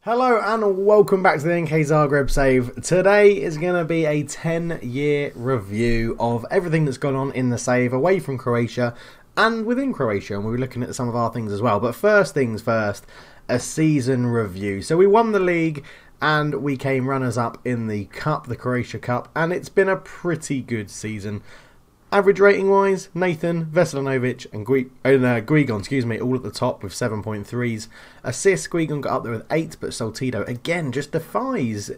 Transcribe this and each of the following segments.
Hello and welcome back to the NK Zagreb save. Today is going to be a 10-year review of everything that's gone on in the save away from Croatia and within Croatia, and we'll be looking at some of our things as well. But first things first, a season review. So we won the league and we came runners-up in the Cup, the Croatia Cup, and it's been a pretty good season. Average rating-wise, Nathan, Veselinovic and Guigon, all at the top with 7.3s. Assists, Guigon got up there with 8, but Saltido, again, just defies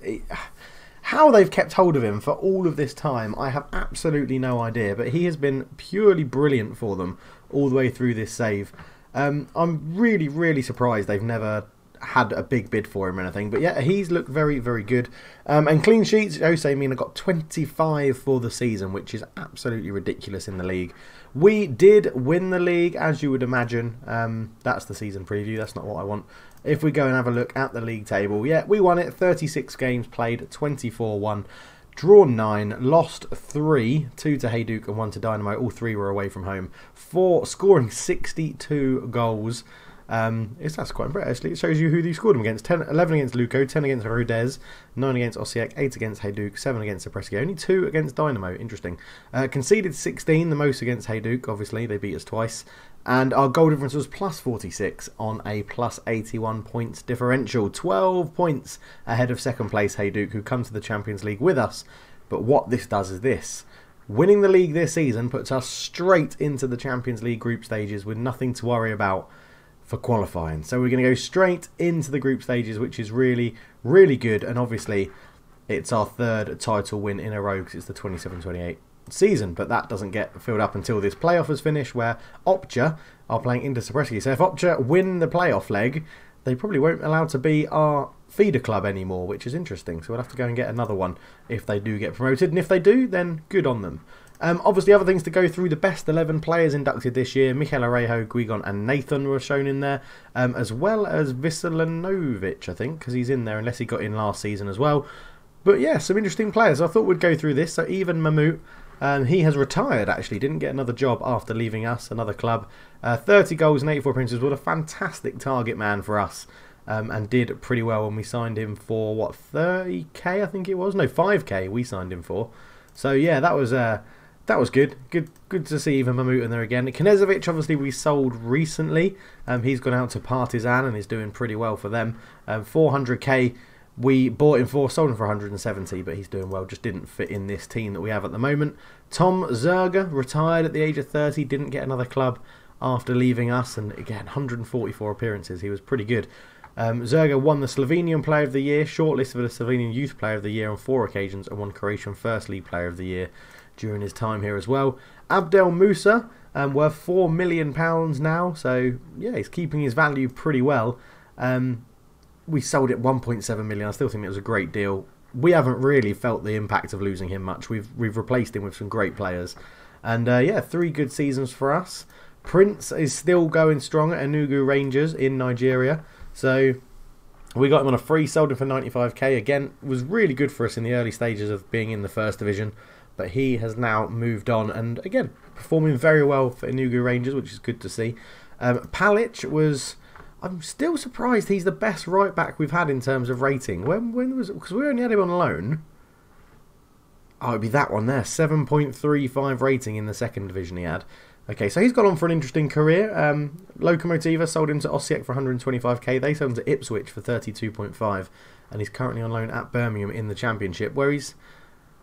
how they've kept hold of him for all of this time. I have absolutely no idea, but he has been purely brilliant for them all the way through this save. I'm really, really surprised they've never had a big bid for him or anything, but yeah, he's looked very, very good. And clean sheets, Jose Mina got 25 for the season, which is absolutely ridiculous in the league. We did win the league, as you would imagine. That's the season preview, that's not what I want. If we go and have a look at the league table, yeah, we won it. 36 games played, 24 won, drawn 9, lost 3, 2 to Hajduk and 1 to Dynamo. All 3 were away from home. 4 scoring 62 goals. That's quite impressive actually. It shows you who they scored them against. 11 against Luko, 10 against Rudez, 9 against Osijek, 8 against Hajduk, 7 against Zapreski, only 2 against Dynamo. Interesting. Conceded 16, the most against Hajduk, obviously, they beat us twice. And our goal difference was plus 46 on a plus 81 points differential. 12 points ahead of second place Hajduk, who come to the Champions League with us. But what this does is this. Winning the league this season puts us straight into the Champions League group stages with nothing to worry about for qualifying. So we're going to go straight into the group stages, which is really, really good. And obviously, it's our 3rd title win in a row because it's the 27-28 season. But that doesn't get filled up until this playoff is finished, where Opcha are playing into Zapreski. So if Opcha win the playoff leg, they probably won't allow to be our feeder club anymore, which is interesting. So we'll have to go and get another one if they do get promoted. And if they do, then good on them. Obviously, other things to go through. The best 11 players inducted this year. Michael Arejo, Guigon and Nathan were shown in there, as well as Veselinovic, I think, because he's in there, unless he got in last season as well. But yeah, some interesting players. I thought we'd go through this. So even Mahmout, he has retired, actually. Didn't get another job after leaving us, another club. 30 goals and 84 appearances. What a fantastic target man for us. And did pretty well when we signed him for, what, 30k, I think it was? No, 5k we signed him for. So yeah, that was good. Good to see even Mahmout in there again. Knezovic, obviously, we sold recently. He's gone out to Partizan and is doing pretty well for them. 400k we bought him for, sold him for 170, but he's doing well. Just didn't fit in this team that we have at the moment. Tom Zerga retired at the age of 30, didn't get another club after leaving us, and again, 144 appearances. He was pretty good. Zerga won the Slovenian Player of the Year, shortlisted for the Slovenian Youth Player of the Year on 4 occasions, and won Croatian First League Player of the Year during his time here as well. Abdel Musa, worth £4 million now, so yeah, he's keeping his value pretty well. We sold it 1.7 million. I still think it was a great deal. We haven't really felt the impact of losing him much. We've replaced him with some great players, and yeah, 3 good seasons for us. Prince is still going strong at Enugu Rangers in Nigeria, so we got him on a free, sold him for 95k. Again, was really good for us in the early stages of being in the first division. But he has now moved on and, again, performing very well for Enugu Rangers, which is good to see. Palic was... I'm still surprised he's the best right-back we've had in terms of rating. When was it? Because we only had him on loan. Oh, it'd be that one there. 7.35 rating in the second division he had. Okay, so he's gone on for an interesting career. Lokomotiva sold him to Osijek for 125k. They sold him to Ipswich for 32.5. And he's currently on loan at Birmingham in the Championship, where he's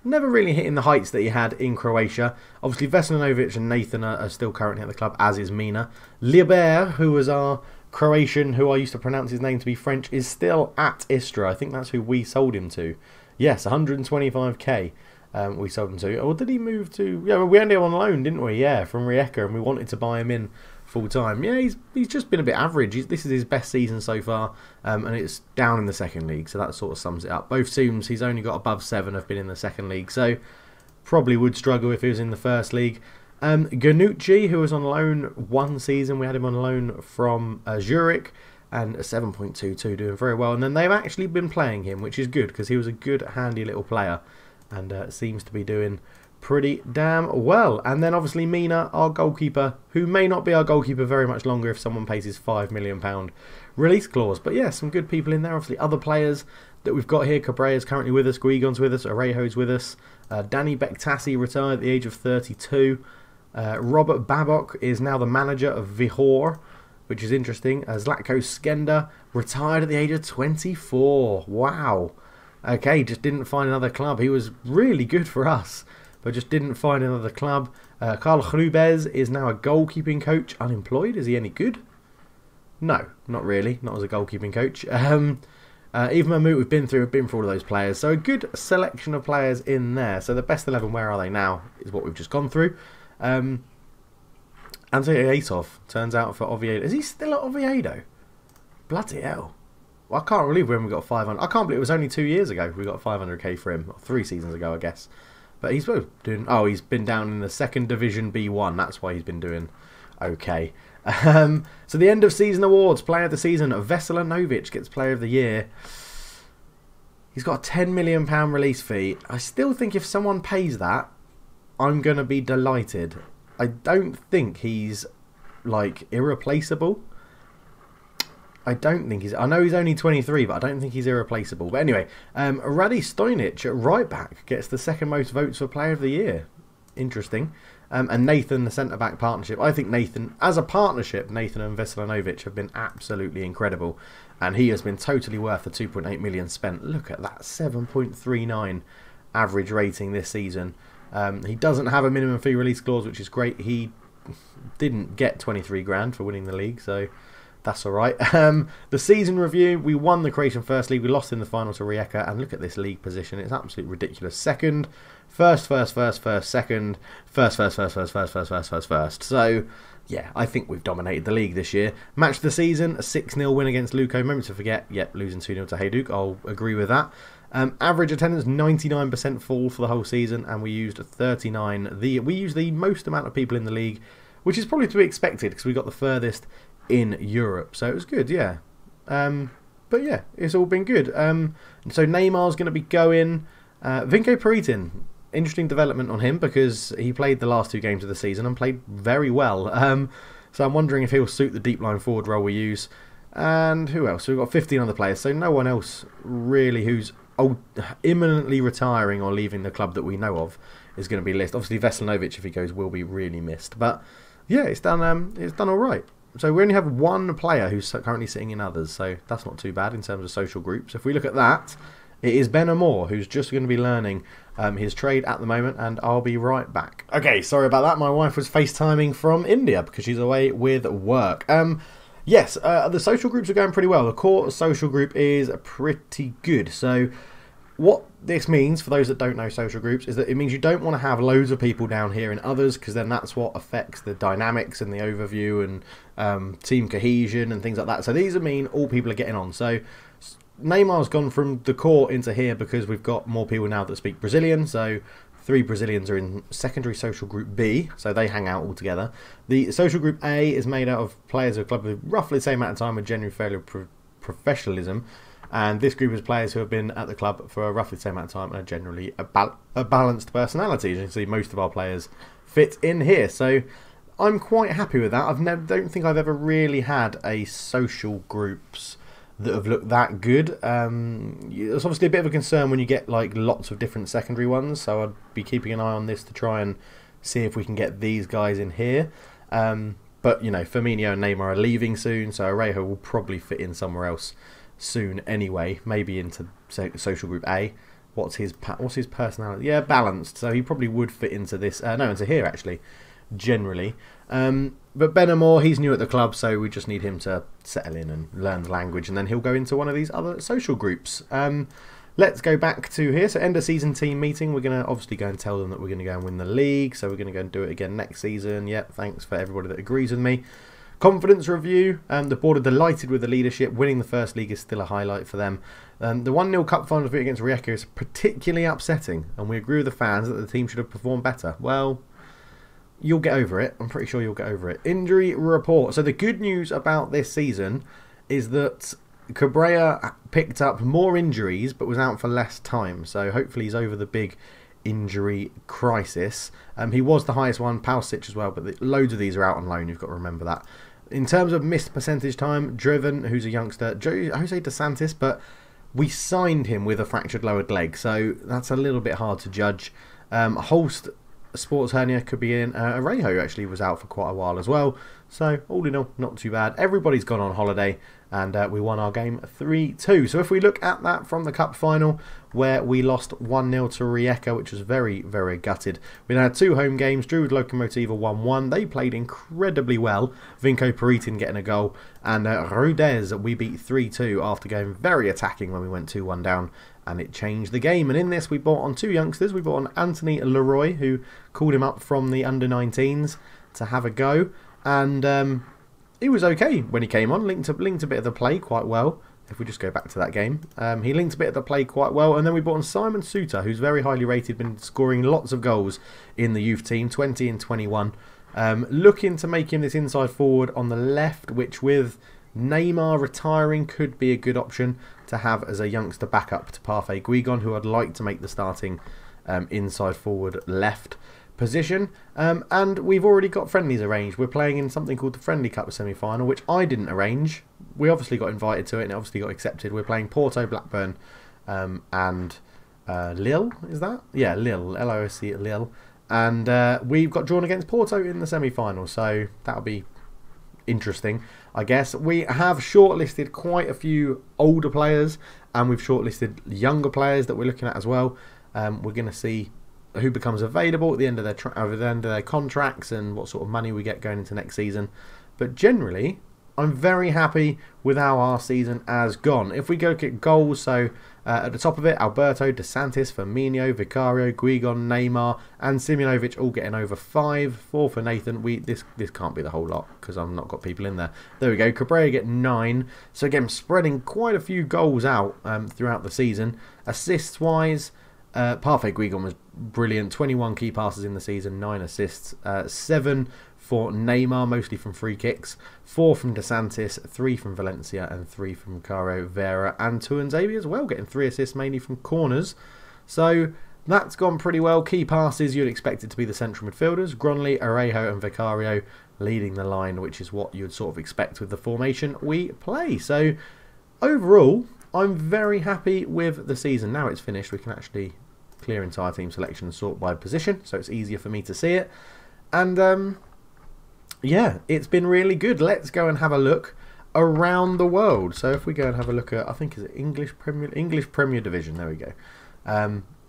never really hitting the heights that he had in Croatia. Obviously, Veselinovic and Nathan are still currently at the club, as is Mina. Liber, who was our Croatian, who I used to pronounce his name to be French, is still at Istra. I think that's who we sold him to. Yes, 125k we sold him to. Or did he move to... Yeah, we ended up on loan, didn't we? Yeah, from Rijeka, and we wanted to buy him in full time. Yeah, he's just been a bit average. This is his best season so far, and it's down in the second league, so that sort of sums it up. Both teams he's only got above 7 have been in the second league, so probably would struggle if he was in the first league. Ganucci, who was on loan 1 season, we had him on loan from Zurich, and a 7.22, doing very well. And then they've actually been playing him, which is good because he was a good, handy little player, and seems to be doing pretty damn well. And then obviously Mina, our goalkeeper, who may not be our goalkeeper very much longer if someone pays his £5 million release clause. But yeah, some good people in there. Obviously other players that we've got here. Cabrella's currently with us, Guigon's with us, Orejo's with us. Danny Bektasi retired at the age of 32. Robert Babok is now the manager of Vihor, which is interesting. Zlatko Skender retired at the age of 24. Wow. Okay, just didn't find another club. He was really good for us, but just didn't find another club. Carl Hrubez is now a goalkeeping coach. Unemployed? Is he any good? No, not really. Not as a goalkeeping coach. Even Mahmoud, we've been through all of those players. So a good selection of players in there. So the best 11, where are they now, is what we've just gone through. Antonio Aitov turns out for Oviedo. Is he still at Oviedo? Bloody hell. Well, I can't believe when we got 500. I can't believe it was only 2 years ago we got 500k for him, or 3 seasons ago, I guess. But he's doing. Oh, he's been down in the second division B1. That's why he's been doing okay. So the end of season awards, player of the season, Vesela Novic gets player of the year. He's got a £10 million release fee. I still think if someone pays that, I'm gonna be delighted. I don't think he's like irreplaceable. I don't think he's... I know he's only 23, but I don't think he's irreplaceable. But anyway, Radi Stojnic at right back gets the second most votes for player of the year. Interesting. And Nathan, the centre-back partnership. I think Nathan, as a partnership, Nathan and Veselinovic have been absolutely incredible. And he has been totally worth the 2.8 million spent. Look at that, 7.39 average rating this season. He doesn't have a minimum fee release clause, which is great. He didn't get 23 grand for winning the league, so... that's alright. The season review, we won the Croatian First League. We lost in the final to Rijeka. And look at this league position. It's absolutely ridiculous. Second, first, second, first. So, yeah, I think we've dominated the league this year. Match of the season, a 6-0 win against Luko. Moment to forget. Yep, losing 2-0 to Hajduk. I'll agree with that. Average attendance, 99% full for the whole season. And we used 39. We used the most amount of people in the league, which is probably to be expected because we got the furthest in Europe, so it was good, yeah. But yeah, it's all been good. So Neymar's going to be going. Vinko Peritin, interesting development on him because he played the last 2 games of the season and played very well. So I'm wondering if he'll suit the deep line forward role we use. And who else? So we've got 15 other players, so no one else really who's imminently retiring or leaving the club that we know of is going to be listed. Obviously Veselinovic, if he goes, will be really missed. But yeah, it's done all right. So we only have one player who's currently sitting in others, so that's not too bad in terms of social groups. If we look at that, it is Ben Amor, who's just going to be learning his trade at the moment, and I'll be right back. Okay, sorry about that. My wife was FaceTiming from India because she's away with work. Yes, the social groups are going pretty well. The core social group is pretty good. So what this means, for those that don't know social groups, is that it means you don't want to have loads of people down here in others, because then that's what affects the dynamics and the overview and team cohesion and things like that. So these mean all people are getting on. So Neymar's gone from the core into here because we've got more people now that speak Brazilian. So 3 Brazilians are in secondary social group B, so they hang out all together. The social group A is made out of players of a club with roughly the same amount of time with genuine failure professionalism. And this group is players who have been at the club for roughly the same amount of time and are generally a balanced personality. As you can see, most of our players fit in here. So I'm quite happy with that. Don't think I've ever really had a social groups that have looked that good. It's obviously a bit of a concern when you get like lots of different secondary ones. So I'd be keeping an eye on this to try and see if we can get these guys in here. But, you know, Firmino and Neymar are leaving soon. So Orejo will probably fit in somewhere else soon anyway, maybe into social group A. What's his personality? Yeah, balanced. So he probably would fit into this. No, into here actually, generally. But Ben Amor, he's new at the club, so we just need him to settle in and learn the language, and then he'll go into one of these other social groups. Let's go back to here. So end of season team meeting. We're going to obviously go and tell them that we're going to go and win the league. So we're going to go and do it again next season. Yep, thanks for everybody that agrees with me. Confidence review. The board are delighted with the leadership. Winning the first league is still a highlight for them. The 1-0 cup final defeat against Rijeka is particularly upsetting, and we agree with the fans that the team should have performed better. Well, you'll get over it. I'm pretty sure you'll get over it. Injury report. So the good news about this season is that Cabrera picked up more injuries but was out for less time. So hopefully he's over the big injury crisis. He was the highest one, Palsic as well, but loads of these are out on loan, you've got to remember that. In terms of missed percentage time, Driven, who's a youngster, Jose DeSantis, but we signed him with a fractured lowered leg, so that's a little bit hard to judge. Holst, sports hernia, could be in. Arejo actually was out for quite a while as well, so all in all, not too bad. Everybody's gone on holiday, and we won our game 3-2. So if we look at that from the cup final, where we lost 1-0 to Rijeka, which was very, very gutted. We then had 2 home games, drew with Lokomotiva 1-1. They played incredibly well. Vinko Peritin getting a goal. And Rodez, we beat 3-2 after going very attacking when we went 2-1 down. And it changed the game. And in this, we brought on 2 youngsters. We brought on Anthony Leroy, who called him up from the under-19s to have a go. And he was okay when he came on. Linked a bit of the play quite well. If we just go back to that game, he linked a bit of the play quite well. And then we brought on Simon Suter, who's very highly rated, been scoring lots of goals in the youth team, 20 and 21. Looking to make him this inside forward on the left, which with Neymar retiring could be a good option to have as a youngster backup to Parfait Guigon, who I'd like to make the starting inside forward left position. And we've already got friendlies arranged. We're playing in something called the Friendly Cup semi-final, which I didn't arrange. We obviously got invited to it and it obviously got accepted. We're playing Porto, Blackburn and Lille, is that? Yeah, Lille, L-O-S-C, Lille. And we've got drawn against Porto in the semi-final, so that'll be interesting, I guess. We have shortlisted quite a few older players, and we've shortlisted younger players that we're looking at as well. We're going to see who becomes available at the end of their contracts and what sort of money we get going into next season. But generally, I'm very happy with how our season has gone. If we go look at goals, so at the top of it, Alberto, DeSantis, Firmino, Vicario, Guigon, Neymar and Simunovic all getting over 5. 4 for Nathan. This can't be the whole lot because I've not got people in there. There we go. Cabrera get 9. So again, spreading quite a few goals out throughout the season. Assists-wise, Parfait Guigon was brilliant. 21 key passes in the season, 9 assists, 7 for Neymar, mostly from free kicks, 4 from DeSantis, 3 from Valencia, and 3 from Caro Vera and Tuanzebe as well, getting 3 assists mainly from corners. So that's gone pretty well. Key passes, you'd expect it to be the central midfielders, Gronley, Arejo, and Vicario leading the line, which is what you'd sort of expect with the formation we play. So overall, I'm very happy with the season. Now it's finished, we can actually clear entire team selection and sort by position, so it's easier for me to see it. And yeah, it's been really good. Let's go and have a look around the world. So if we go and have a look at, I think, is it English Premier Division? There we go.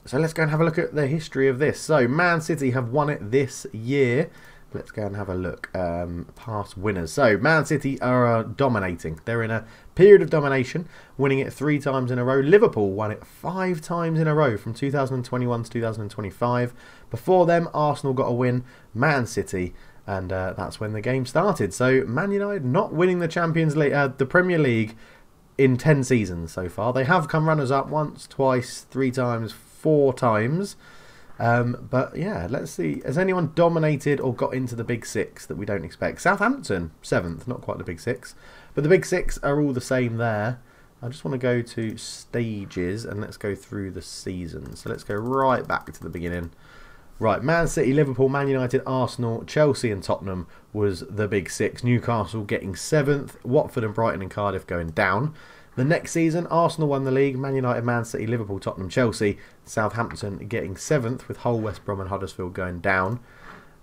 So let's go and have a look at the history of this. So Man City have won it this year. Let's go and have a look. Past winners. So Man City are dominating. They're in a period of domination, winning it 3 times in a row. Liverpool won it 5 times in a row from 2021 to 2025. Before them, Arsenal got a win. Man City. And that's when the game started. So Man United not winning the Champions League, the Premier League in 10 seasons so far. They have come runners-up once, twice, 3 times, 4 times. But yeah, let's see. Has anyone dominated or got into the Big 6 that we don't expect? Southampton, 7th, not quite the Big 6. But the Big 6 are all the same there. I just want to go to stages and let's go through the season. So let's go right back to the beginning. Right, Man City, Liverpool, Man United, Arsenal, Chelsea and Tottenham was the Big 6. Newcastle getting 7th, Watford and Brighton and Cardiff going down. The next season, Arsenal won the league, Man United, Man City, Liverpool, Tottenham, Chelsea, Southampton getting 7th with Hull, West Brom and Huddersfield going down.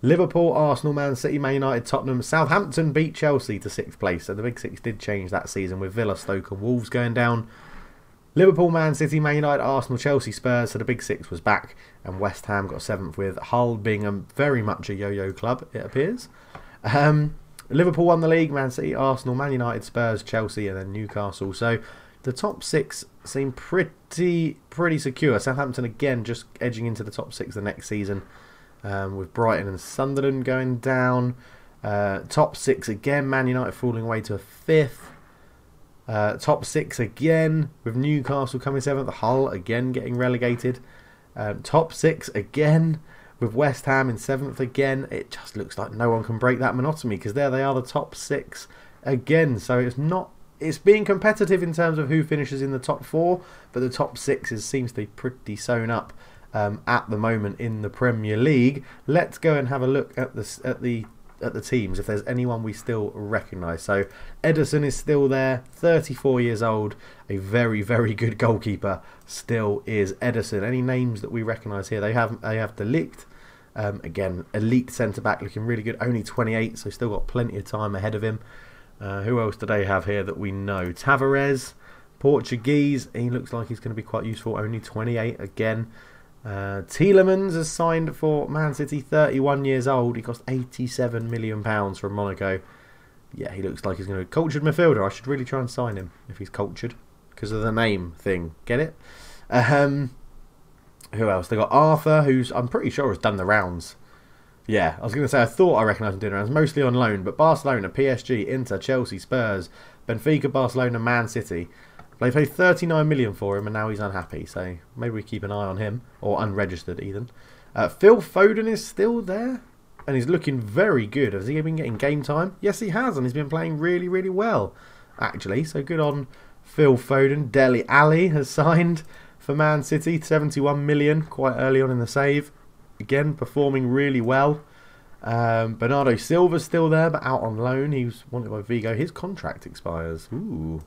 Liverpool, Arsenal, Man City, Man United, Tottenham, Southampton beat Chelsea to 6th place. So the Big 6 did change that season with Villa, Stoke and Wolves going down. Liverpool, Man City, Man United, Arsenal, Chelsea, Spurs, so the Big 6 was back, and West Ham got 7th with Hull being very much a yo-yo club, it appears. Liverpool won the league, Man City, Arsenal, Man United, Spurs, Chelsea, and then Newcastle. So the top 6 seem pretty secure. Southampton again just edging into the top 6 the next season, with Brighton and Sunderland going down. Top 6 again, Man United falling away to a 5th. Top 6 again with Newcastle coming 7th, Hull again getting relegated. Top 6 again with West Ham in 7th again. It just looks like no one can break that monotony because there they are, the top 6 again. So it's being competitive in terms of who finishes in the top 4, but the top 6 seems to be pretty sewn up at the moment in the Premier League. Let's go and have a look at the teams, if there's anyone we still recognise. So Ederson is still there, 34 years old, a very, very good goalkeeper, still is Ederson. Any names that we recognise here? They have De Ligt, again, elite centre-back, looking really good, only 28, so still got plenty of time ahead of him. Who else do they have here that we know? Tavares, Portuguese, he looks like he's going to be quite useful, only 28 again. Tielemans has signed for Man City, 31 years old. He cost £87 million from Monaco. Yeah, he looks like he's going to be a cultured midfielder. I should really try and sign him if he's cultured, because of the name thing. Get it? Who else? They got Arthur, who's, I'm pretty sure, has done the rounds. Yeah, I was going to say, I thought I recognised him doing the rounds, mostly on loan, but Barcelona, PSG, Inter, Chelsea, Spurs, Benfica, Barcelona, Man City. They paid 39 million for him, and now he's unhappy. So maybe we keep an eye on him, or unregistered even. Phil Foden is still there, and he's looking very good. Has he been getting game time? Yes, he has, and he's been playing really, really well, actually. So good on Phil Foden. Dele Alli has signed for Man City, 71 million, quite early on in the save. Again, performing really well. Bernardo Silva's still there, but out on loan. He was wanted by Vigo. His contract expires. Ooh.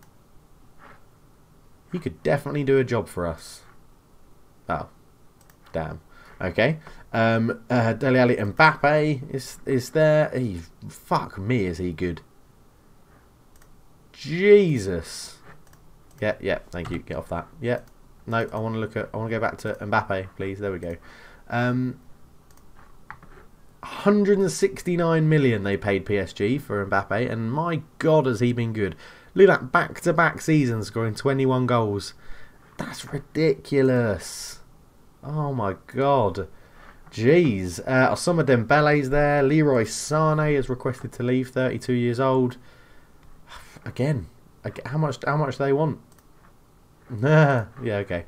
He could definitely do a job for us. Oh, damn. Okay. Dele Alli, Mbappe is there. Fuck me, is he good? Jesus. Yeah. Thank you. Get off that. Yeah. No, I want to go back to Mbappe, please. There we go. 169 million they paid PSG for Mbappe, and my God, has he been good. Look at that, back-to-back seasons scoring 21 goals. That's ridiculous. Oh my God. Jeez. Osama Dembele's there. Leroy Sané is requested to leave, 32 years old. Again, how much do they want? Yeah, okay.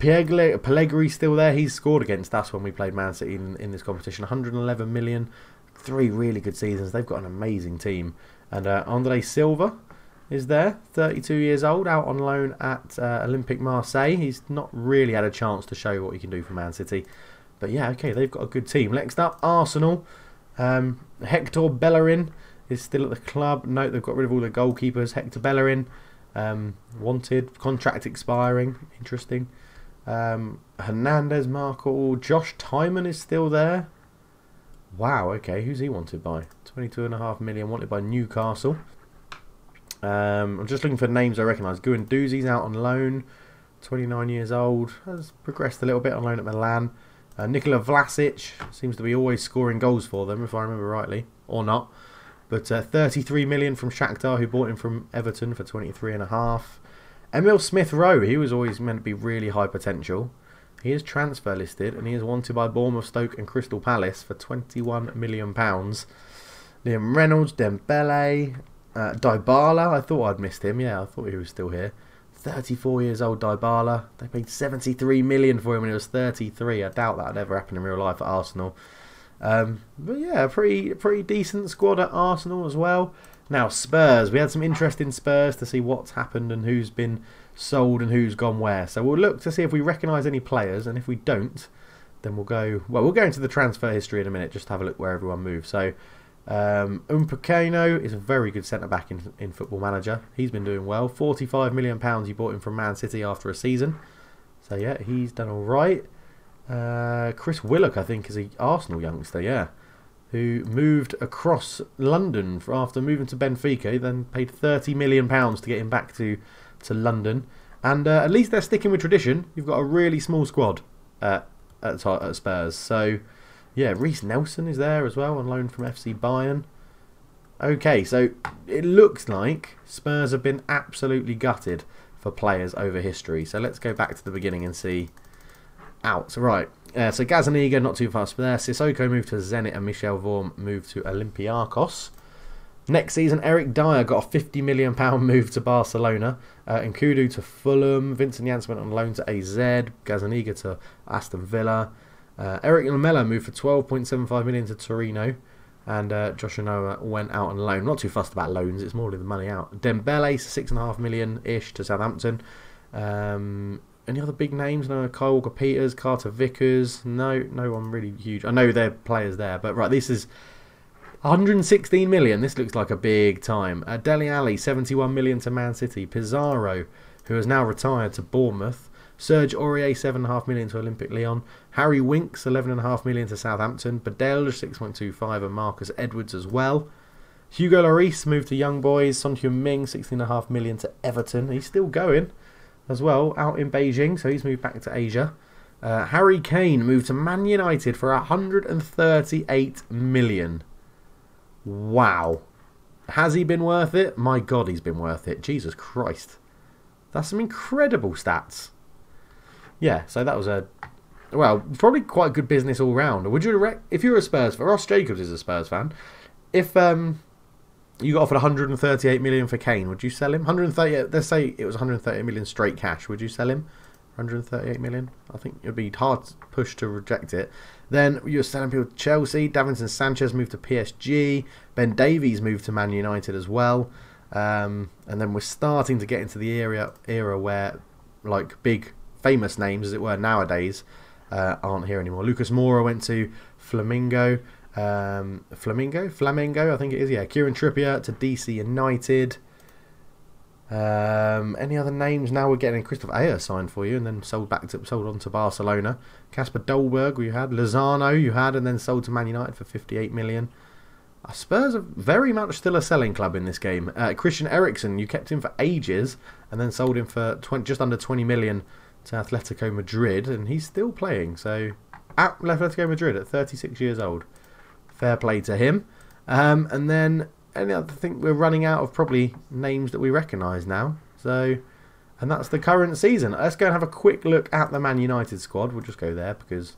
Pellegri's still there. He's scored against us when we played Man City in this competition. 111 million. 3 really good seasons. They've got an amazing team. And Andre Silva is there, 32 years old, out on loan at Olympique Marseille. He's not really had a chance to show what he can do for Man City. But yeah, okay, they've got a good team. Next up, Arsenal. Hector Bellerin is still at the club. Note they've got rid of all the goalkeepers. Hector Bellerin, wanted, contract expiring. Interesting. Hernandez, Markle. Josh Tymon is still there. Wow, okay, who's he wanted by? 22.5 million, wanted by Newcastle. I'm just looking for names I recognise. Guendouzi's out on loan, 29 years old, has progressed a little bit on loan at Milan. Nikola Vlasic seems to be always scoring goals for them, if I remember rightly, or not. But 33 million from Shakhtar, who bought him from Everton for 23.5. Emil Smith-Rowe, he was always meant to be really high potential. He is transfer listed, and he is wanted by Bournemouth, Stoke and Crystal Palace for £21 million. Liam Reynolds, Dembele, Dybala, I thought I'd missed him. Yeah, I thought he was still here. 34 years old Dybala. They paid 73 million for him when he was 33. I doubt that would ever happen in real life at Arsenal. But yeah, pretty decent squad at Arsenal as well. Now Spurs, we had some interest in Spurs to see what's happened and who's been sold and who's gone where. So we'll look to see if we recognise any players, and if we don't, then we'll go into the transfer history in a minute, just to have a look where everyone moves. So Upamecano is a very good centre-back in Football Manager. He's been doing well. £45 million you bought him from Man City after a season. So yeah, he's done all right. Chris Willock, I think, is an Arsenal youngster, yeah, who moved across London after moving to Benfica. Then paid £30 million to get him back to London. And at least they're sticking with tradition. You've got a really small squad at Spurs. So yeah, Reece Nelson is there as well, on loan from FC Bayern. Okay, so it looks like Spurs have been absolutely gutted for players over history. So let's go back to the beginning and see. Out. Right. So Gazaniga, not too fast there. Sissoko moved to Zenit and Michel Vorm moved to Olympiacos. Next season, Eric Dyer got a £50 million move to Barcelona. Nkudu to Fulham. Vincent Janssen went on loan to AZ. Gazaniga to Aston Villa. Eric Lamela moved for £12.75 million to Torino. And Joshua Noah went out on loan. Not too fussed about loans, it's more the money out. Dembele, £6.5 million-ish to Southampton. Any other big names? No, Kyle Walker-Peters, Carter Vickers. No one really huge. I know there are players there, but right, this is 116 million. This looks like a big time. Dele Alli, 71 million to Man City. Pizarro, who has now retired, to Bournemouth. Serge Aurier, 7.5 million to Olympic Lyon. Harry Winks, 11.5 million to Southampton. Badelj, 6.25, and Marcus Edwards as well. Hugo Lloris moved to Young Boys. Son Heung-min, 16.5 million to Everton. He's still going as well, out in Beijing, so he's moved back to Asia. Harry Kane moved to Man United for 138 million. Wow. Has he been worth it? My God, he's been worth it. Jesus Christ. That's some incredible stats. Yeah, so that was probably quite good business all round. Would you, if you're a Spurs fan, Ross Jacobs is a Spurs fan, if you got offered 138 million for Kane, would you sell him? 138. Let's say it was 138 million straight cash. Would you sell him? 138 million. I think it'd be hard push to reject it. Then you're selling people to Chelsea. Davinson Sanchez moved to PSG. Ben Davies moved to Man United as well. And then we're starting to get into the era where like big famous names, as it were, nowadays aren't here anymore. Lucas Moura went to Flamengo, I think it is. Yeah, Kieran Trippier to DC United. Any other names? Now we're getting Christopher Ayer signed for you, and then sold on to Barcelona. Kasper Dolberg, you had Lozano, and then sold to Man United for 58 million. Spurs are very much still a selling club in this game. Christian Eriksen, you kept him for ages, and then sold him for just under 20 million to Atletico Madrid, and he's still playing. So at Atletico Madrid at 36 years old. Fair play to him. And then I think we're running out of probably names that we recognise now. So, and that's the current season. Let's go and have a quick look at the Man United squad. We'll just go there because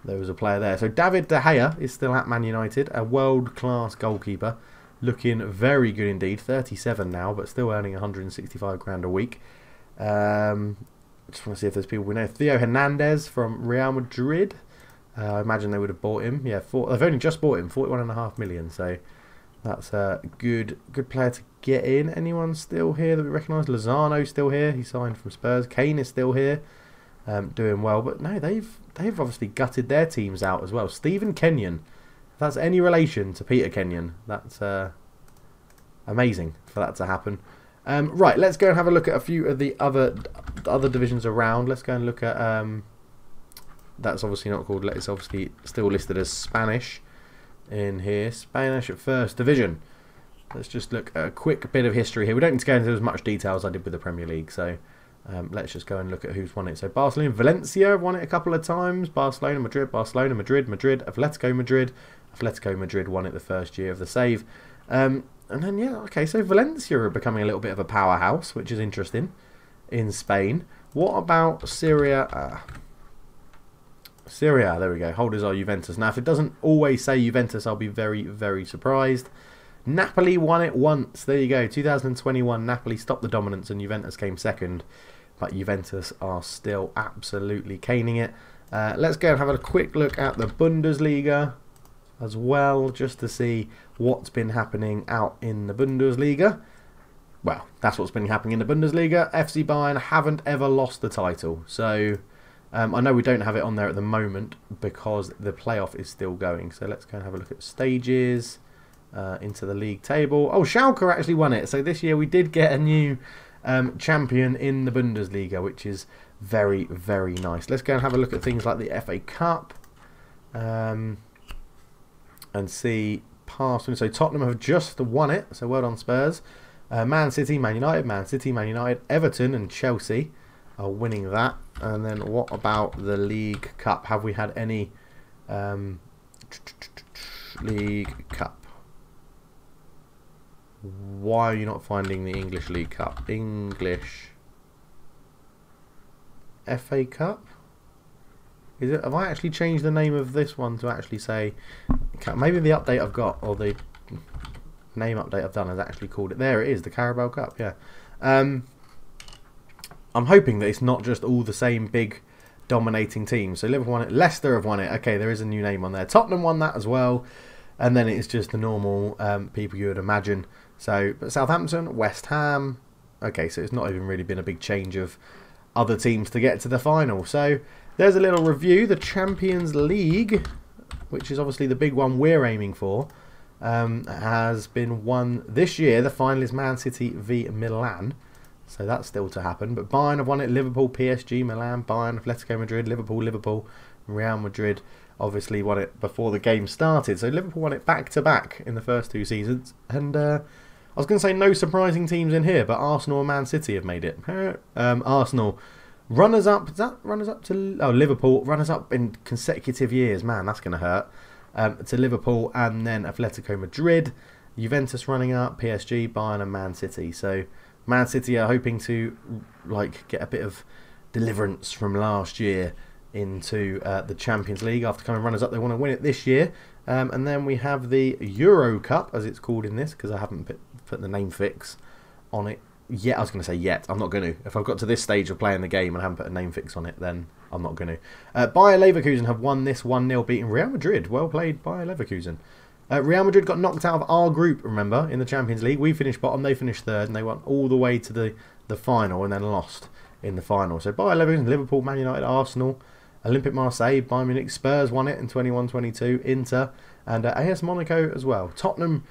there was a player there. So David De Gea is still at Man United, a world-class goalkeeper, looking very good indeed. 37 now, but still earning 165 grand a week. Just want to see if there's people we know. Theo Hernandez from Real Madrid. I imagine they would have bought him. Yeah, they've only just bought him, 41.5 million. So that's a good player to get in. Anyone still here that we recognise? Lozano still here. He signed from Spurs. Kane is still here, doing well. But no, they've obviously gutted their teams out as well. Stephen Kenyon, if that's any relation to Peter Kenyon, that's amazing for that to happen. Right, let's go and have a look at a few of the other divisions around. Let's go and look at that's obviously not called. It's obviously still listed as Spanish in here. Spanish First Division. Let's just look at a quick bit of history here. We don't need to go into as much detail as I did with the Premier League. So let's just go and look at who's won it. So Barcelona, Valencia won it a couple of times. Barcelona, Madrid, Atletico Madrid won it the first year of the save. And then, yeah, okay, so Valencia are becoming a little bit of a powerhouse, which is interesting, in Spain. What about Syria? Syria, there we go. Holders are Juventus. Now, if it doesn't always say Juventus, I'll be very, very surprised. Napoli won it once. There you go. 2021, Napoli stopped the dominance and Juventus came second. But Juventus are still absolutely caning it. Let's go and have a quick look at the Bundesliga as well, just to see what's been happening out in the Bundesliga. Well, that's what's been happening in the Bundesliga. FC Bayern haven't ever lost the title. So I know we don't have it on there at the moment because the playoff is still going. So let's go and have a look at stages into the league table. Oh, Schalke actually won it. So this year we did get a new champion in the Bundesliga, which is very, very nice. Let's go and have a look at things like the FA Cup and see past. So Tottenham have just won it. So well done, Spurs. Man City, Man United, Everton and Chelsea are winning that. And then what about the League Cup? Have we had any League Cup? Why are you not finding the English League Cup? English FA Cup? Is it? Have I actually changed the name of this one to actually say? Maybe the update I've got, or the name update I've done, has actually called it. There it is, the Carabao Cup. Yeah. I'm hoping that it's not just all the same big dominating teams. So Liverpool won it, Leicester have won it. Okay, there is a new name on there. Tottenham won that as well, and then it's just the normal people you would imagine. So, but Southampton, West Ham. Okay, so it's not even really been a big change of other teams to get to the final. So there's a little review. The Champions League, which is obviously the big one we're aiming for, has been won this year. The final is Man City v Milan. So that's still to happen. But Bayern have won it. Liverpool, PSG, Milan, Bayern, Atletico Madrid, Liverpool, Real Madrid obviously won it before the game started. So Liverpool won it back-to-back in the first 2 seasons. And I was going to say no surprising teams in here, but Arsenal and Man City have made it. Arsenal, runners-up. Is that runners-up to... Oh, Liverpool, runners-up in consecutive years. Man, that's going to hurt. To Liverpool and then Atletico Madrid. Juventus running up, PSG, Bayern and Man City. So Man City are hoping to get a bit of deliverance from last year into the Champions League after coming runners up. They want to win it this year. And then we have the Euro Cup, as it's called in this, because I haven't put the name fix on it yet. I was going to say yet. I'm not going to. If I've got to this stage of playing the game and I haven't put a name fix on it, then I'm not going to. Bayer Leverkusen have won this 1-0, beating Real Madrid. Well played, Bayer Leverkusen. Real Madrid got knocked out of our group, remember, in the Champions League. We finished bottom, they finished third, and they went all the way to the final and then lost in the final. So Bayer Leverkusen, Liverpool, Man United, Arsenal, Olympique Marseille, Bayern Munich, Spurs won it in 21-22, Inter, and AS Monaco as well. Tottenham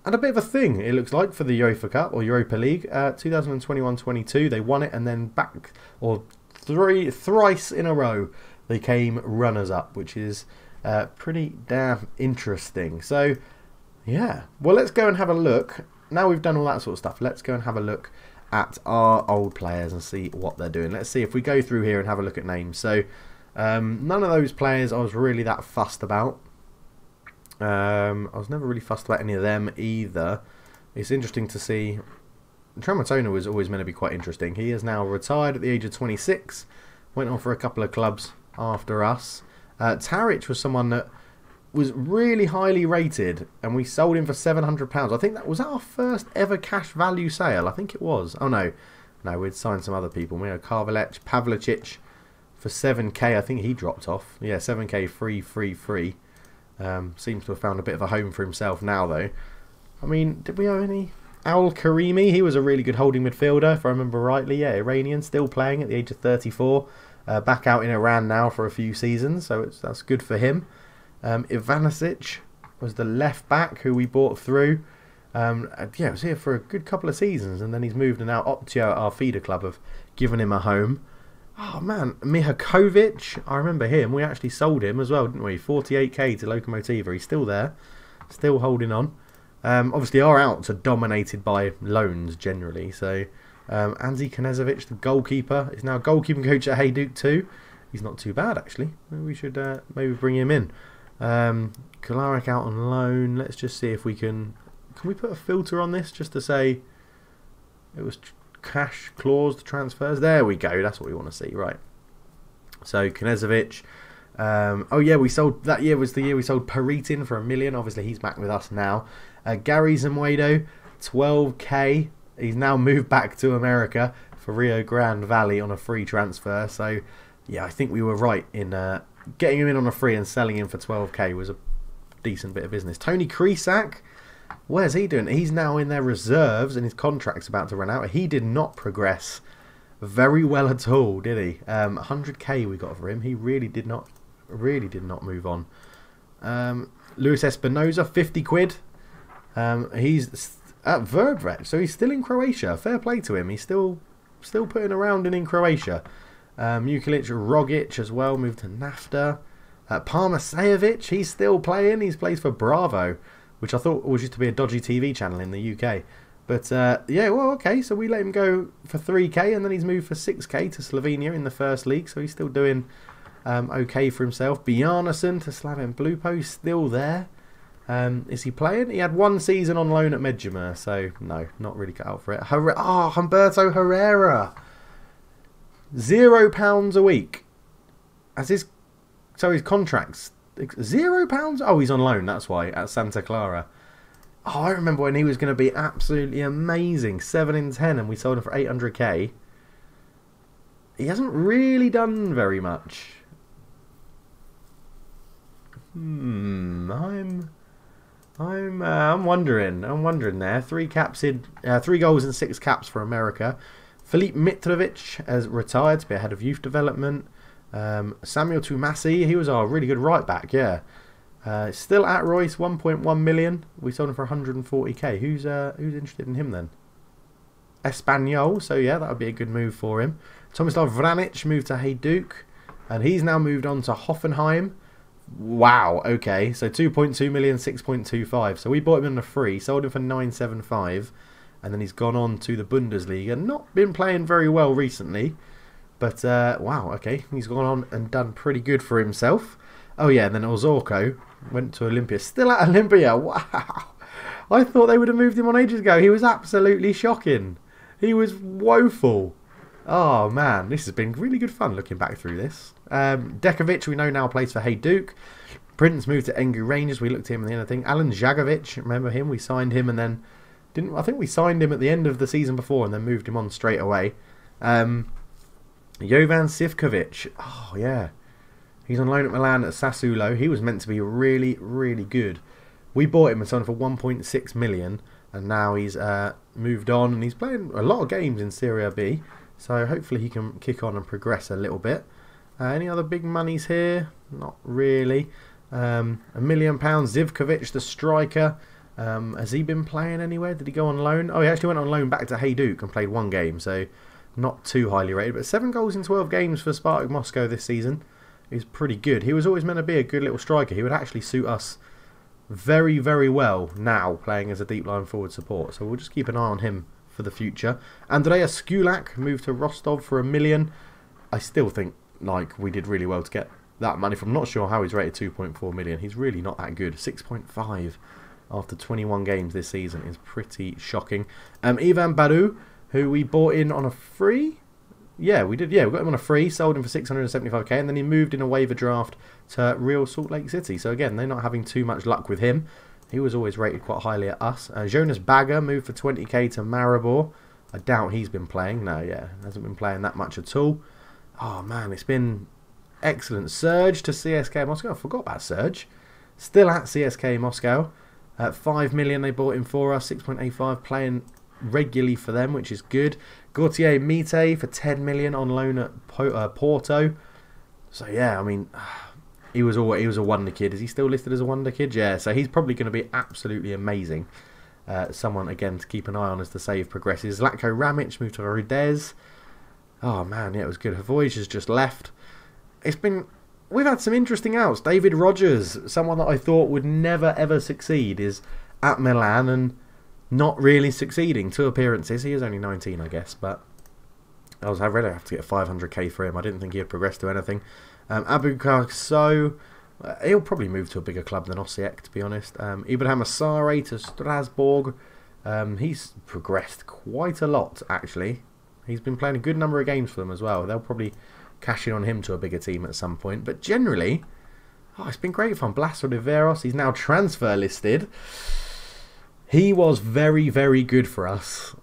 had a bit of a thing, it looks like, for the UEFA Cup or Europa League. 2021-22, they won it, and then thrice in a row they came runners-up, which is pretty damn interesting. So, yeah. Well, let's go and have a look. Now we've done all that sort of stuff, let's go and have a look at our old players and see what they're doing. Let's see if we go through here and have a look at names. So, none of those players I was really that fussed about. I was never really fussed about any of them either. It's interesting to see. Tramontana was always meant to be quite interesting. He is now retired at the age of 26. Went on for a couple of clubs after us. Taric was someone that was really highly rated, and we sold him for £700. I think that was our first ever cash value sale. I think it was. Oh no, we'd signed some other people. We had Karvalec, Pavlicic for 7k. I think he dropped off. Yeah, 7k free. Seems to have found a bit of a home for himself now though. I mean, did we have any? Al Karimi, he was a really good holding midfielder if I remember rightly. Yeah, Iranian, still playing at the age of 34. Back out in Iran now for a few seasons, so that's good for him. Ivanisic was the left back who we bought through. Yeah, was here for a good couple of seasons, and then he's moved, and now Optio, our feeder club, have given him a home. Oh man, Mihakovic, I remember him. We actually sold him as well, didn't we? 48k to Lokomotiva. He's still there, still holding on. Obviously, our outs are dominated by loans generally, so Anzi Knezovic, the goalkeeper, is now goalkeeping coach at Hajduk too. He's not too bad actually. We should maybe bring him in. Kolarek out on loan. Let's just see if we can we put a filter on this just to say it was cash clause transfers. There we go. That's what we want to see, right? So Knezovic. Oh yeah, we sold that year was the year we sold Paritin for $1 million. Obviously he's back with us now. Gary Zamuedo, 12k. He's now moved back to America for Rio Grande Valley on a free transfer. So, yeah, I think we were right in getting him in on a free and selling him for 12k was a decent bit of business. Tony Krisak, where's he doing? He's now in their reserves and his contract's about to run out. He did not progress very well at all, did he? 100k we got for him. He really did not move on. Luis Espinoza, 50 quid. He's at Verdret, so he's still in Croatia. Fair play to him. He's still putting around in Croatia. Mukelic, Rogic as well, moved to NAFTA. Parmasejevic, he's still playing. He plays for Bravo, which I thought was used to be a dodgy TV channel in the UK. But yeah, well, okay, so we let him go for 3k, and then he's moved for 6k to Slovenia in the first league, so he's still doing okay for himself. Bjarnason to Slaven Blupo, still there. Is he playing? He had one season on loan at Medjugorje, so no, not really cut out for it. Humberto Herrera, £0 a week. So his contract's £0? Oh, he's on loan, that's why, at Santa Clara. Oh, I remember when he was going to be absolutely amazing, 7 in 10, and we sold him for 800k. He hasn't really done very much. I'm wondering there. 3 goals and 6 caps for America. Filip Mitrovic has retired to be ahead of youth development. Samuel Tumasi, he was our really good right back, yeah. Still at Royce, 1.1 million. We sold him for 140k. Who's interested in him then? Espanyol, so yeah, that would be a good move for him. Tomislav Vranic moved to Hajduk, and he's now moved on to Hoffenheim. Wow, okay, so 2.2 million, 6.25. So we bought him on a free, sold him for 9.75, and then he's gone on to the Bundesliga. Not been playing very well recently, but wow, okay, he's gone on and done pretty good for himself. Oh yeah, and then Ozorko went to Olympia. Still at Olympia, wow. I thought they would have moved him on ages ago. He was absolutely shocking. He was woeful. Oh man, this has been really good fun looking back through this. Dekovic, we know now plays for Hajduk. Prince moved to Engu Rangers. We looked at him at the end of the thing. Alan Jagovic, remember him? We signed him and then I think we signed him at the end of the season before and then moved him on straight away. Jovan Sivkovic. Oh yeah, he's on loan at Milan at Sassuolo. He was meant to be really, really good. We bought him and sold him for 1.6 million, and now he's moved on and he's playing a lot of games in Serie B. So hopefully he can kick on and progress a little bit. Any other big monies here? Not really. £1 million. Zivkovic, the striker. Has he been playing anywhere? Did he go on loan? Oh, he actually went on loan back to Hajduk and played one game. So not too highly rated. But 7 goals in 12 games for Spartak Moscow this season is pretty good. He was always meant to be a good little striker. He would actually suit us very, very well now playing as a deep line forward support. So we'll just keep an eye on him for the future. Andreas Skulak moved to Rostov for £1 million. I still think like we did really well to get that money from. Not sure how he's rated 2.4 million. He's really not that good. 6.5 after 21 games this season is pretty shocking. Ivan Baru, who we bought in on a free. Yeah, we did. Yeah, we got him on a free, sold him for 675k, and then he moved in a waiver draft to Real Salt Lake City. So again, they're not having too much luck with him. He was always rated quite highly at us. Jonas Bagger moved for 20k to Maribor. I doubt he's been playing. No, yeah, hasn't been playing that much at all. Oh man, it's been excellent. Serge to CSK Moscow. I forgot about Serge. Still at CSK Moscow. 5 million they bought him for us. 6.85 playing regularly for them, which is good. Gautier Mite for 10 million on loan at Porto. So yeah, I mean, he was a wonder kid. Is he still listed as a wonder kid? Yeah, so he's probably going to be absolutely amazing. Someone again to keep an eye on as the save progresses. Zlatko Ramic moved to Rudez. Oh man, yeah, it was good. Havoy has just left. We've had some interesting outs. David Rogers, someone that I thought would never ever succeed, is at Milan and not really succeeding. 2 appearances. He is only 19, I guess, but I really have to get 500k for him. I didn't think he'd progress to anything. Abu Karso, he'll probably move to a bigger club than Osijek, to be honest. Ibrahim Asare to Strasbourg. He's progressed quite a lot, actually. He's been playing a good number of games for them as well. They'll probably cash in on him to a bigger team at some point. But generally, it's been great fun. Blas Oliveros, he's now transfer listed. He was very, very good for us.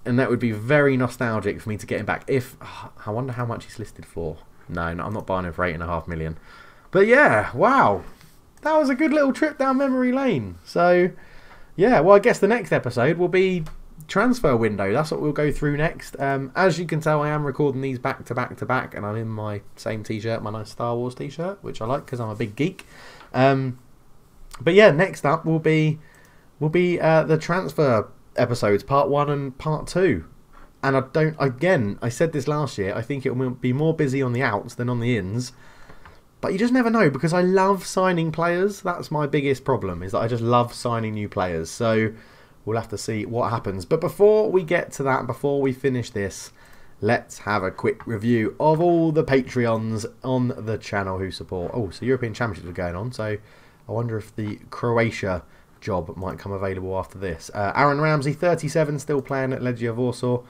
And that would be very nostalgic for me to get him back. I wonder how much he's listed for. No, I'm not buying him for 8.5 million. But yeah, wow. That was a good little trip down memory lane. So, yeah, well, I guess the next episode will be transfer window. That's what we'll go through next. As you can tell, I am recording these back to back to back, and I'm in my same t-shirt, my nice Star Wars t-shirt, which I like because I'm a big geek. But yeah, next up will be the transfer episodes, part 1 and part 2. And I said this last year, I think it will be more busy on the outs than on the ins. But you just never know, because I love signing players. That's my biggest problem, is that I just love signing new players. So we'll have to see what happens. But before we get to that, before we finish this, let's have a quick review of all the Patreons on the channel who support. Oh, so European Championships are going on. So I wonder if the Croatia job might come available after this. Aaron Ramsey, 37, still playing at Legia Warsaw.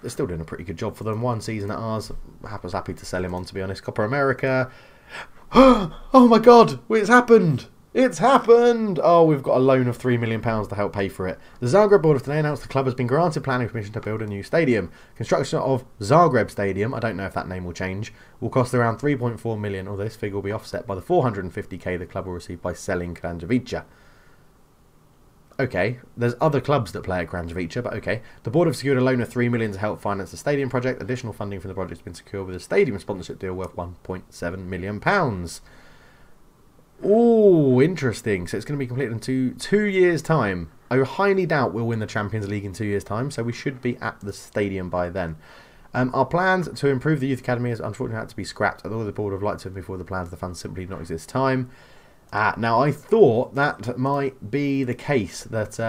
They're still doing a pretty good job for them. 1 season at ours. I was happy to sell him on, to be honest. Copa America. Oh my god, it's happened. It's happened! Oh, we've got a loan of £3 million to help pay for it. The Zagreb board of today announced the club has been granted planning permission to build a new stadium. Construction of Zagreb Stadium, I don't know if that name will change, will cost around 3.4 million, although this figure will be offset by the 450k the club will receive by selling Kranjevica. Okay, there's other clubs that play at Kranjevica, but okay. The board have secured a loan of 3 million to help finance the stadium project. Additional funding from the project has been secured with a stadium sponsorship deal worth £1.7 million. Oh, interesting. So it's going to be completed in two years' time. I highly doubt we'll win the Champions League in 2 years' time, so we should be at the stadium by then. Our plans to improve the youth academy has unfortunately had to be scrapped, although the board would like to move forward the plans. The funds simply do not exist this time. Now, I thought that might be the case, that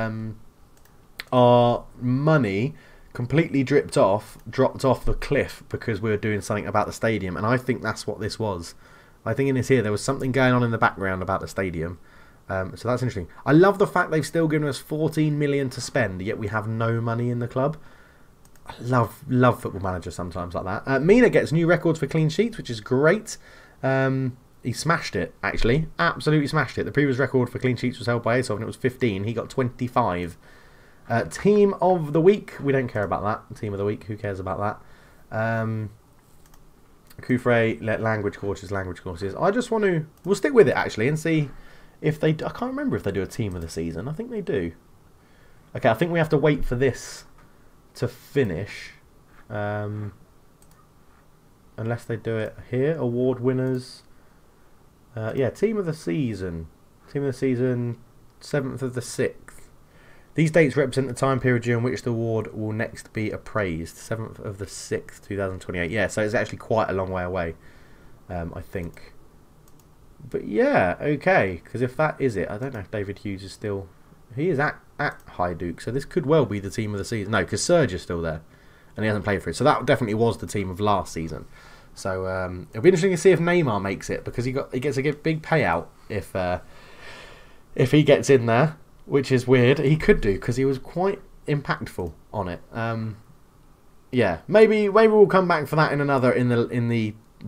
our money completely dropped off the cliff because we were doing something about the stadium, and I think that's what this was. I think in this here, there was something going on in the background about the stadium. So that's interesting. I love the fact they've still given us 14 million to spend, yet we have no money in the club. I love Football Manager sometimes like that. Mina gets new records for clean sheets, which is great. He smashed it, actually. Absolutely smashed it. The previous record for clean sheets was held by Asov, and it was 15. He got 25. Team of the week. We don't care about that. Team of the week. Who cares about that? Kufre, language courses. I just want to... We'll stick with it, actually, and see if they... I can't remember if they do a team of the season. I think they do. Okay, I think we have to wait for this to finish. Unless they do it here. Award winners... yeah, team of the season. Team of the season, 7th of the 6th. These dates represent the time period during which the award will next be appraised. 7th of the 6th, 2028. Yeah, so it's actually quite a long way away, I think. But yeah, okay. Because if that is it, I don't know if David Hughes is still... He is at Hajduk, so this could well be the team of the season. No, because Serge is still there, and he hasn't played for it. So that definitely was the team of last season. So it'll be interesting to see if Neymar makes it, because he gets a big payout if he gets in there, which is weird. He could do, because he was quite impactful on it. Yeah, maybe we'll come back for that in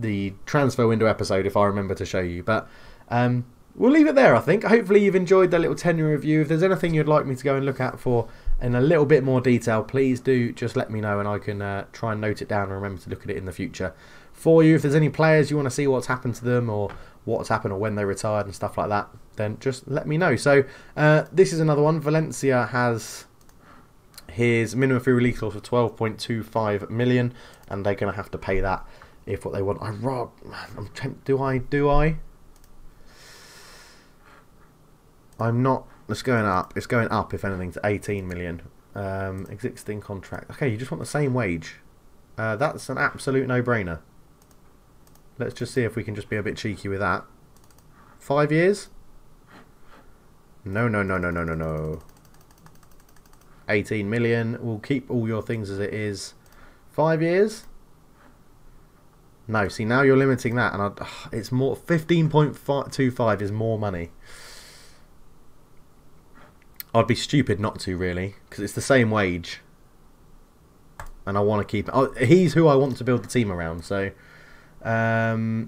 the transfer window episode if I remember to show you. But we'll leave it there, I think. Hopefully you've enjoyed the little tenure review. If there's anything you'd like me to go and look at for in a little bit more detail, please do just let me know, and I can try and note it down and remember to look at it in the future for you. If there's any players you want to see what's happened to them, or what's happened, or when they retired and stuff like that, then just let me know. So this is another one. Valencia has his minimum free release clause of 12.25 million, and they're going to have to pay that if what they want. Do I? I'm not. It's going up. It's going up, if anything, to 18 million. Existing contract. Okay, you just want the same wage. That's an absolute no-brainer. Let's just see if we can just be a bit cheeky with that. 5 years? No. 18 million. We'll keep all your things as it is. 5 years? No, see, now you're limiting that, and it's more. 15.25 is more money. I'd be stupid not to, really, because it's the same wage, and I want to keep it. He's who I want to build the team around. So, no,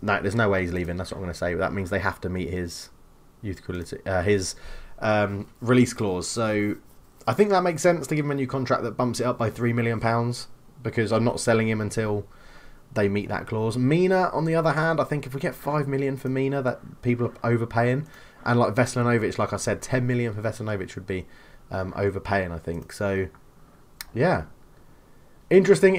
there's no way he's leaving. That's what I'm going to say. But that means they have to meet his youth quality, his release clause. So, I think that makes sense to give him a new contract that bumps it up by £3 million, because I'm not selling him until they meet that clause. Mina, on the other hand, I think if we get 5 million for Mina, that people are overpaying. And like Veselinovic, like I said, 10 million for Veselinovic would be overpaying, I think. So, yeah. Interesting.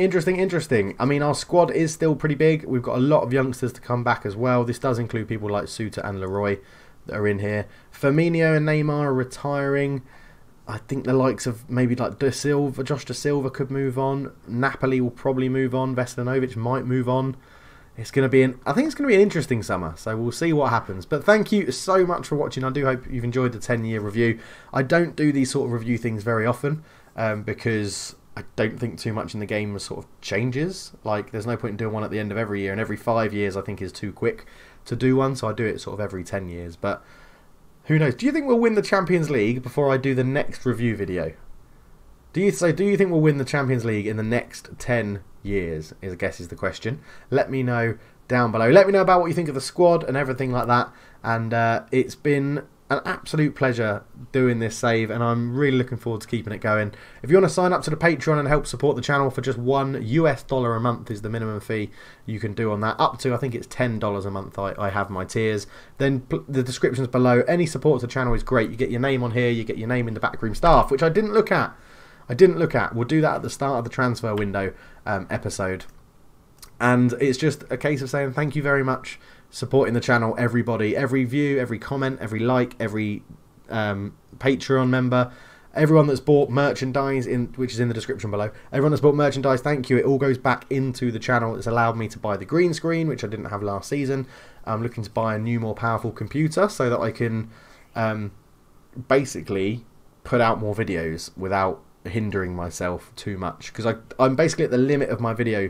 I mean, our squad is still pretty big. We've got a lot of youngsters to come back as well. This does include people like Suter and Leroy that are in here. Firmino and Neymar are retiring. I think the likes of maybe like Josh Da Silva could move on. Napoli will probably move on. Veselinovic might move on. It's going to be I think it's going to be an interesting summer, so we'll see what happens. But thank you so much for watching. I do hope you've enjoyed the 10-year review. I don't do these sort of review things very often because I don't think too much in the game sort of changes. Like, there's no point in doing one at the end of every year, and every 5 years I think is too quick to do one, so I do it sort of every 10 years. But who knows? Do you think we'll win the Champions League before I do the next review video? Do you think we'll win the Champions League in the next 10 years, I guess is the question. Let me know down below. Let me know about what you think of the squad and everything like that. And it's been an absolute pleasure doing this save, and I'm really looking forward to keeping it going. If you want to sign up to the Patreon and help support the channel for just $1 a month is the minimum fee you can do on that. Up to, I think it's $10 a month I have my tiers. Then the description's below. Any support to the channel is great. You get your name on here, you get your name in the backroom staff, which I didn't look at. We'll do that at the start of the transfer window episode. And it's just a case of saying thank you very much, supporting the channel, everybody, every view, every comment, every like, every Patreon member, everyone that's bought merchandise, which is in the description below. Everyone that's bought merchandise, thank you. It all goes back into the channel. It's allowed me to buy the green screen, which I didn't have last season. I'm looking to buy a new, more powerful computer so that I can basically put out more videos without hindering myself too much, because I'm basically at the limit of my video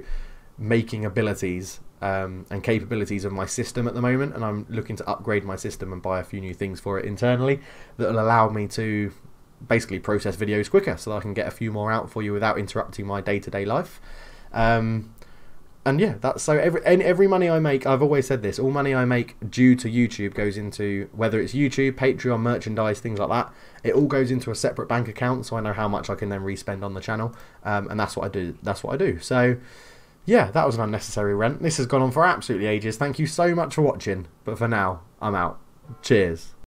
making abilities and capabilities of my system at the moment, and I'm looking to upgrade my system and buy a few new things for it internally that will allow me to basically process videos quicker so that I can get a few more out for you without interrupting my day-to-day life. And yeah, that's so every money I make, I've always said this, all money I make due to YouTube goes into, whether it's YouTube, Patreon, merchandise, things like that, it all goes into a separate bank account, so I know how much I can then respend on the channel, and that's what I do. So yeah, that was an unnecessary rant. This has gone on for absolutely ages. Thank you so much for watching, but for now, I'm out. Cheers.